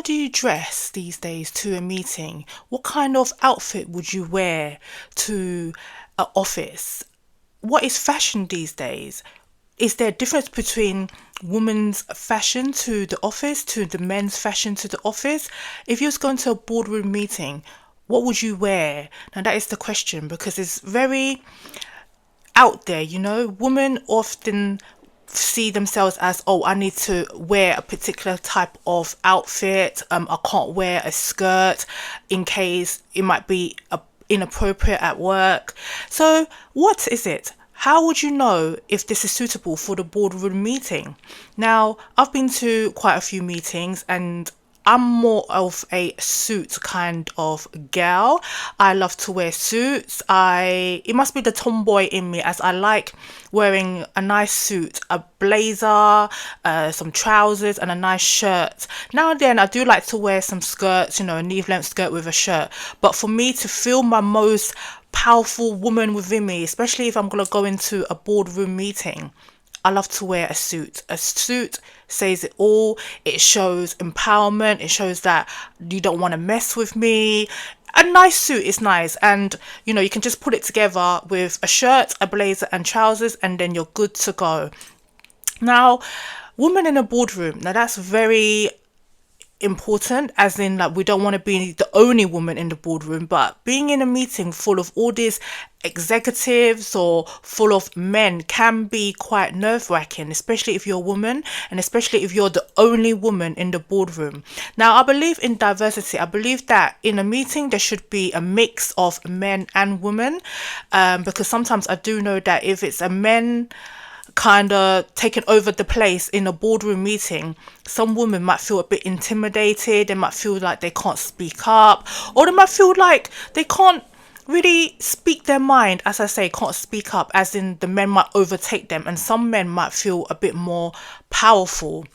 how do you dress these days to a meeting? What kind of outfit would you wear to an office? What is fashion these days? Is there a difference between women's fashion to the office to the men's fashion to the office? If you was going to a boardroom meeting, what would you wear? Now that is the question, because it's very out there, women often see themselves as, oh, I need to wear a particular type of outfit. I can't wear a skirt in case it might be inappropriate at work. So what is it? How would you know if this is suitable for the boardroom meeting? Now, I've been to quite a few meetings, and I'm more of a suit kind of girl. I love to wear suits. It must be the tomboy in me, as I like wearing a nice suit, a blazer, some trousers and a nice shirt. Now and then I do like to wear some skirts, a knee length skirt with a shirt. But for me to feel my most powerful woman within me, especially if I'm going to go into a boardroom meeting, I love to wear a suit. A suit says it all. It shows empowerment. It shows that you don't want to mess with me. A nice suit is nice, and you can just put it together with a shirt, a blazer and trousers, and then you're good to go. Now, women in a boardroom, now that's very important, as in, like, we don't want to be the only woman in the boardroom, but being in a meeting full of all these executives or full of men can be quite nerve-wracking, especially if you're a woman, and especially if you're the only woman in the boardroom. Now, I believe in diversity. I believe that in a meeting there should be a mix of men and women, because sometimes I do know that if it's a men kind of taking over the place in a boardroom meeting, some women might feel a bit intimidated. They might feel like they can't speak up, or they might feel like they can't really speak their mind. As I say, can't speak up, as in the men might overtake them, and some men might feel a bit more powerful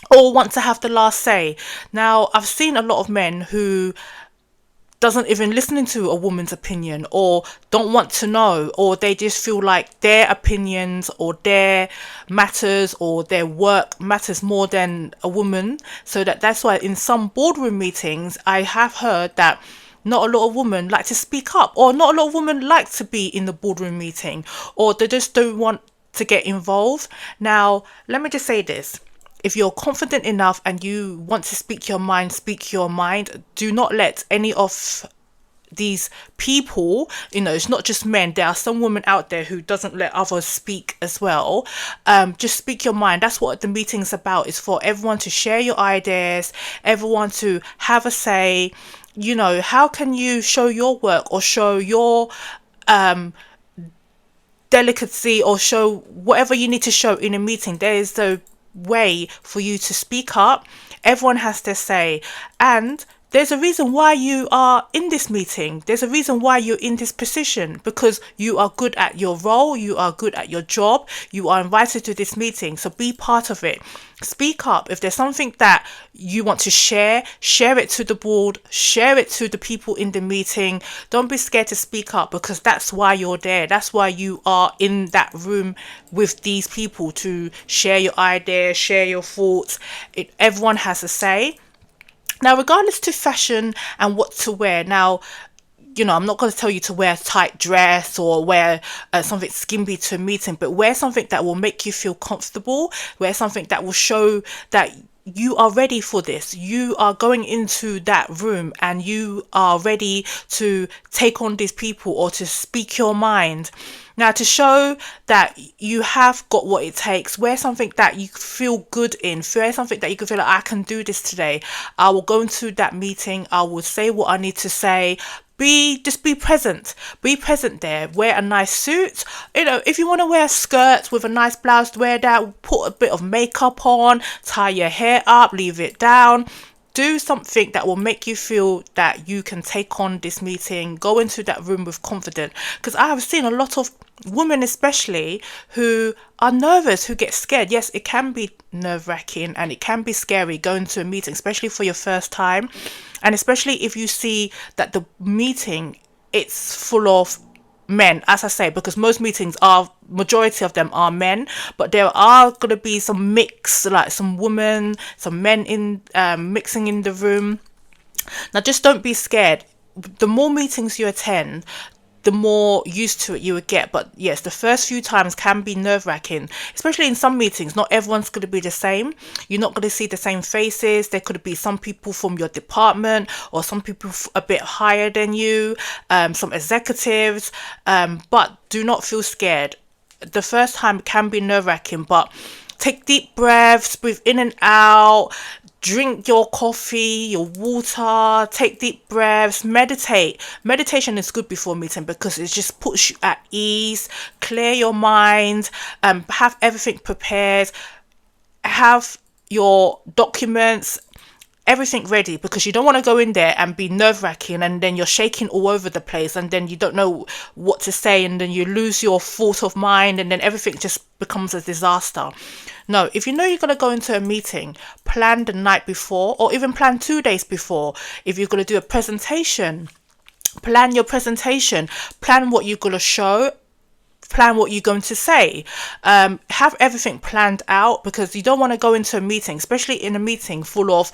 or want to have the last say. Now, I've seen a lot of men who doesn't even listen to a woman's opinion, or don't want to know, or they just feel like their opinions or their matters or their work matters more than a woman. So that's why in some boardroom meetings I have heard that not a lot of women like to speak up, or not a lot of women like to be in the boardroom meeting, or they just don't want to get involved. Now, let me just say this. If you're confident enough and you want to speak your mind, speak your mind. Do not let any of these people, it's not just men. There are some women out there who doesn't let others speak as well. Just speak your mind. That's what the meeting's about. It's for everyone to share your ideas, everyone to have a say. How can you show your work or show your delicacy, or show whatever you need to show in a meeting? There is a way for you to speak up. Everyone has their say, and there's a reason why you are in this meeting. There's a reason why you're in this position, because you are good at your role, you are good at your job, you are invited to this meeting, so be part of it. Speak up. If there's something that you want to share it to the board, share it to the people in the meeting. Don't be scared to speak up, because that's why you're there. That's why you are in that room with these people, to share your ideas, share your thoughts. Everyone has a say. Now, regardless to fashion and what to wear, now, I'm not going to tell you to wear a tight dress or wear something skimpy to a meeting, but wear something that will make you feel comfortable. Wear something that will show that you are ready for this. You are going into that room and you are ready to take on these people or to speak your mind. Now, to show that you have got what it takes, wear something that you feel good in. Wear something that you can feel like, I can do this today. I will go into that meeting. I will say what I need to say. Just be present. Be present there. Wear a nice suit. If you want to wear a skirt with a nice blouse, wear that. Put a bit of makeup on. Tie your hair up. Leave it down. Do something that will make you feel that you can take on this meeting. Go into that room with confidence. Because I have seen a lot of women, especially, who are nervous, who get scared. Yes, it can be nerve-wracking and it can be scary going to a meeting, especially for your first time. And especially if you see that the meeting, it's full of men, as I say, because most meetings are majority of them are men, but there are going to be some mix, like some women, some men in mixing in the room. Now, just don't be scared. The more meetings you attend, the more used to it you would get. But yes, the first few times can be nerve-wracking, especially in some meetings. Not everyone's going to be the same. You're not going to see the same faces. There could be some people from your department, or some people a bit higher than you, some executives, but do not feel scared. The first time can be nerve-wracking, but take deep breaths, breathe in and out, drink your coffee, your water, take deep breaths, meditate. Meditation is good before meeting because it just puts you at ease, clear your mind, have everything prepared, have your documents, everything ready, because you don't want to go in there and be nerve-wracking and then you're shaking all over the place and then you don't know what to say and then you lose your thought of mind and then everything just becomes a disaster. No, if you know you're going to go into a meeting, plan the night before or even plan 2 days before. If you're going to do a presentation, plan your presentation, plan what you're going to show, plan what you're going to say. Have everything planned out, because you don't want to go into a meeting, especially in a meeting full of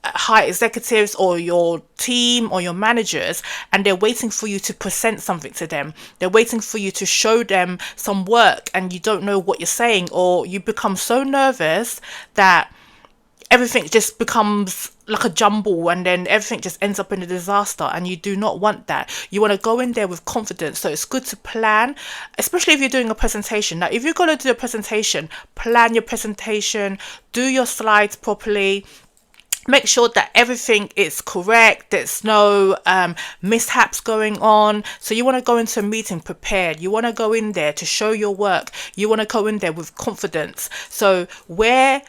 high executives or your team or your managers, and they're waiting for you to present something to them. They're waiting for you to show them some work and you don't know what you're saying, or you become so nervous that everything just becomes like a jumble and then everything just ends up in a disaster, and you do not want that. You want to go in there with confidence. So it's good to plan, especially if you're doing a presentation. Now, if you're going to do a presentation, plan your presentation, do your slides properly. Make sure that everything is correct. There's no mishaps going on. So you want to go into a meeting prepared. You want to go in there to show your work. You want to go in there with confidence. So wear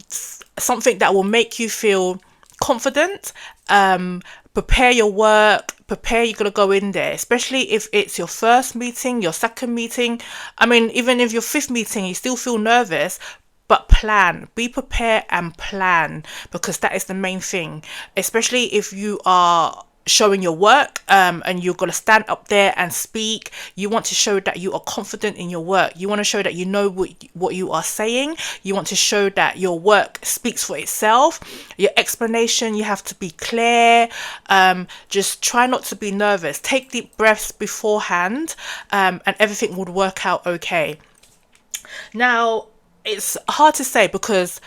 something that will make you feel confident. Prepare your work. Prepare, you're going to go in there, especially if it's your first meeting, your second meeting. I mean, even if your fifth meeting, you still feel nervous. But plan, be prepared and plan, because that is the main thing, especially if you are showing your work and you're going to stand up there and speak. You want to show that you are confident in your work. You want to show that you know what you are saying. You want to show that your work speaks for itself. Your explanation, you have to be clear. Just try not to be nervous. Take deep breaths beforehand, and everything would work out okay. Now, it's hard to say because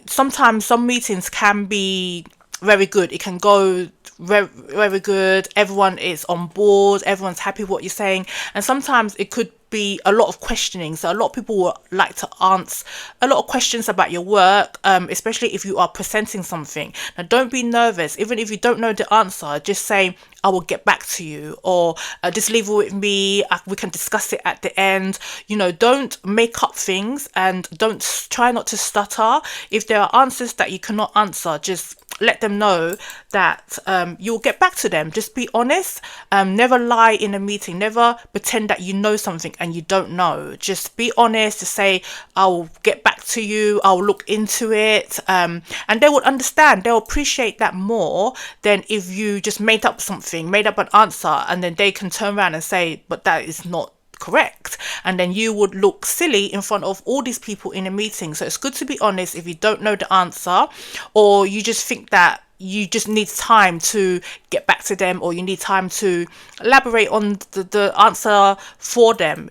sometimes some meetings can be very good. It can go very, very good. Everyone is on board. Everyone's happy with what you're saying. And sometimes it could be a lot of questioning. So a lot of people would like to answer a lot of questions about your work, especially if you are presenting something. Now, don't be nervous. Even if you don't know the answer, just say, I will get back to you, or just leave it with me. We can discuss it at the end. Don't make up things and don't try not to stutter. If there are answers that you cannot answer, just let them know that you'll get back to them. Just be honest. Never lie in a meeting. Never pretend that you know something and you don't know. Just be honest. To say, I'll get back to you. I'll look into it. And they will understand. They'll appreciate that more than if you just made up something, made up an answer, and then they can turn around and say, but that is not correct, and then you would look silly in front of all these people in a meeting. So it's good to be honest if you don't know the answer, or you just think that you just need time to get back to them, or you need time to elaborate on the answer for them.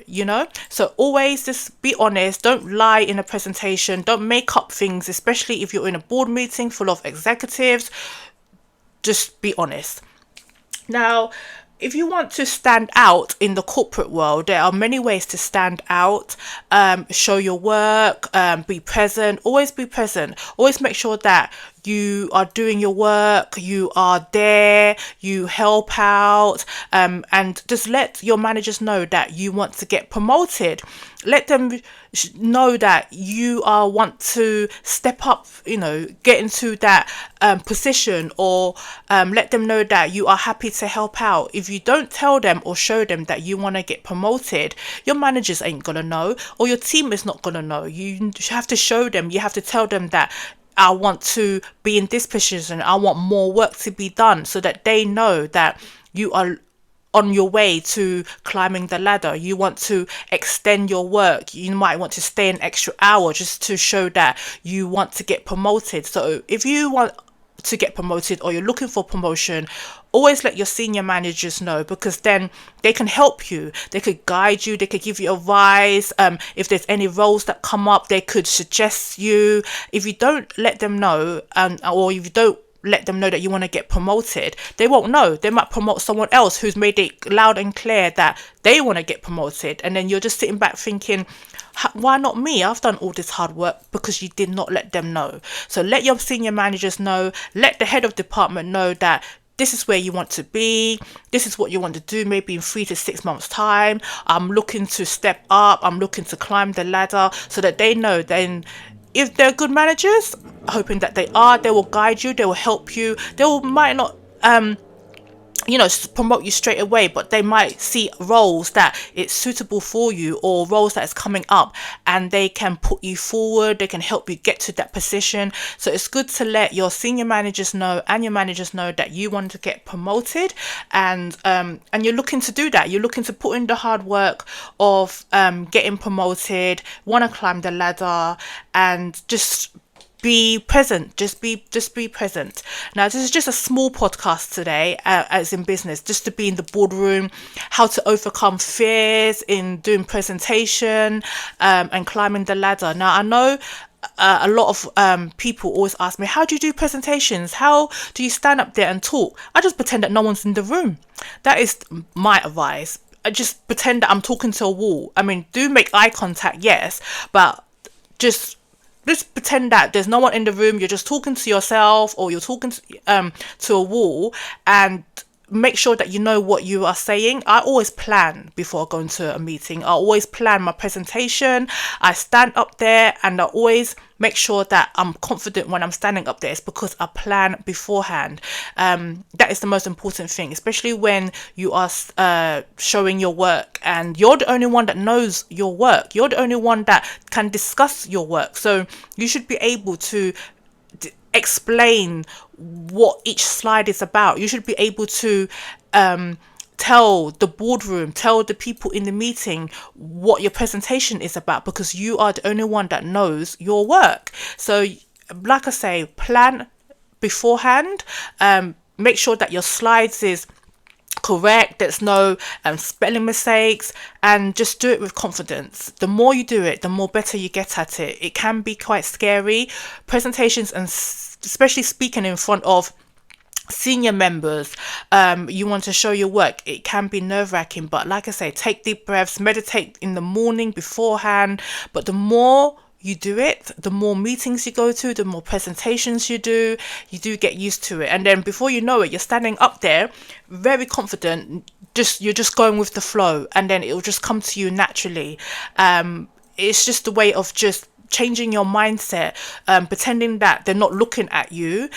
So always just be honest. Don't lie in a presentation. Don't make up things, especially if you're in a board meeting full of executives. Just be honest. Now, if you want to stand out in the corporate world, there are many ways to stand out. Show your work, be present, always be present. Always make sure that you are doing your work, you are there, you help out, and just let your managers know that you want to get promoted. Let them know that you want to step up, get into that position, or let them know that you are happy to help out. If you don't tell them or show them that you want to get promoted, your managers ain't gonna know, or your team is not gonna know. You have to show them, you have to tell them that I want to be in this position, I want more work to be done, so that they know that you are on your way to climbing the ladder. You want to extend your work. You might want to stay an extra hour just to show that you want to get promoted. So if you want to get promoted or you're looking for promotion, always let your senior managers know, because then they can help you. They could guide you. They could give you advice. If there's any roles that come up, they could suggest you. If you don't let them know, or if you don't let them know that you want to get promoted, they won't know. They might promote someone else who's made it loud and clear that they want to get promoted, and then you're just sitting back thinking, why not me? I've done all this hard work, because you did not let them know. So let your senior managers know, let the head of department know that this is where you want to be. This is what you want to do maybe in 3 to 6 months time. I'm looking to step up. I'm looking to climb the ladder, so that they know. Then if they're good managers, hoping that they are, they will guide you, they will help you. Might not promote you straight away, but they might see roles that it's suitable for you, or roles that is coming up, and they can put you forward. They can help you get to that position. So it's good to let your senior managers know and your managers know that you want to get promoted, and you're looking to do that. You're looking to put in the hard work of getting promoted, want to climb the ladder, and just be present. Just be present. Now, this is just a small podcast today, as in business, just to be in the boardroom, how to overcome fears in doing presentation, and climbing the ladder. Now, I know a lot of people always ask me, how do you do presentations? How do you stand up there and talk? I just pretend that no one's in the room. That is my advice. I just pretend that I'm talking to a wall. I mean, do make eye contact, yes, but just pretend that there's no one in the room. You're just talking to yourself, or you're talking to a wall, and make sure that you know what you are saying. I always plan before going to a meeting. I always plan my presentation. I stand up there, and I always make sure that I'm confident when I'm standing up there. It's because I plan beforehand. That is the most important thing, especially when you are showing your work, and you're the only one that knows your work. You're the only one that can discuss your work. So you should be able to explain what each slide is about. You should be able to tell the boardroom, tell the people in the meeting what your presentation is about, because you are the only one that knows your work. So like I say, plan beforehand. Make sure that your slides is correct, there's no spelling mistakes, and just do it with confidence. The more you do it, the more better you get at it. It can be quite scary, presentations, and especially speaking in front of senior members. You want to show your work, it can be nerve-wracking, but like I say, take deep breaths, meditate in the morning beforehand. But the more you do it, the more meetings you go to, the more presentations you do get used to it. And then before you know it, you're standing up there very confident, you're just going with the flow, and then it will just come to you naturally. It's just a way of just changing your mindset, pretending that they're not looking at you,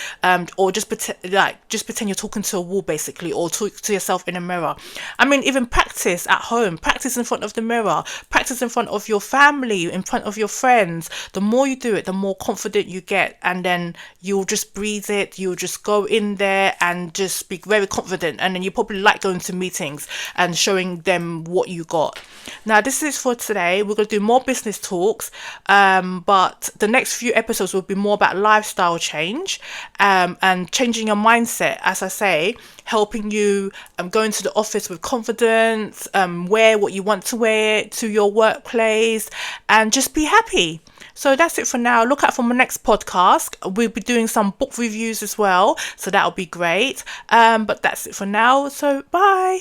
or just pretend you're talking to a wall basically, or talk to yourself in a mirror. I mean, even practice at home, practice in front of the mirror, practice in front of your family, in front of your friends. The more you do it, the more confident you get, and then you'll just breathe it. You'll just go in there and just speak very confident, and then you probably like going to meetings and showing them what you got. Now, this is for today. We're going to do more business talks, but the next few episodes will be more about lifestyle change, and changing your mindset, as I say, helping you go into the office with confidence, wear what you want to wear to your workplace, and just be happy. So that's it for now. Look out for my next podcast. We'll be doing some book reviews as well, so that'll be great. But that's it for now. So bye.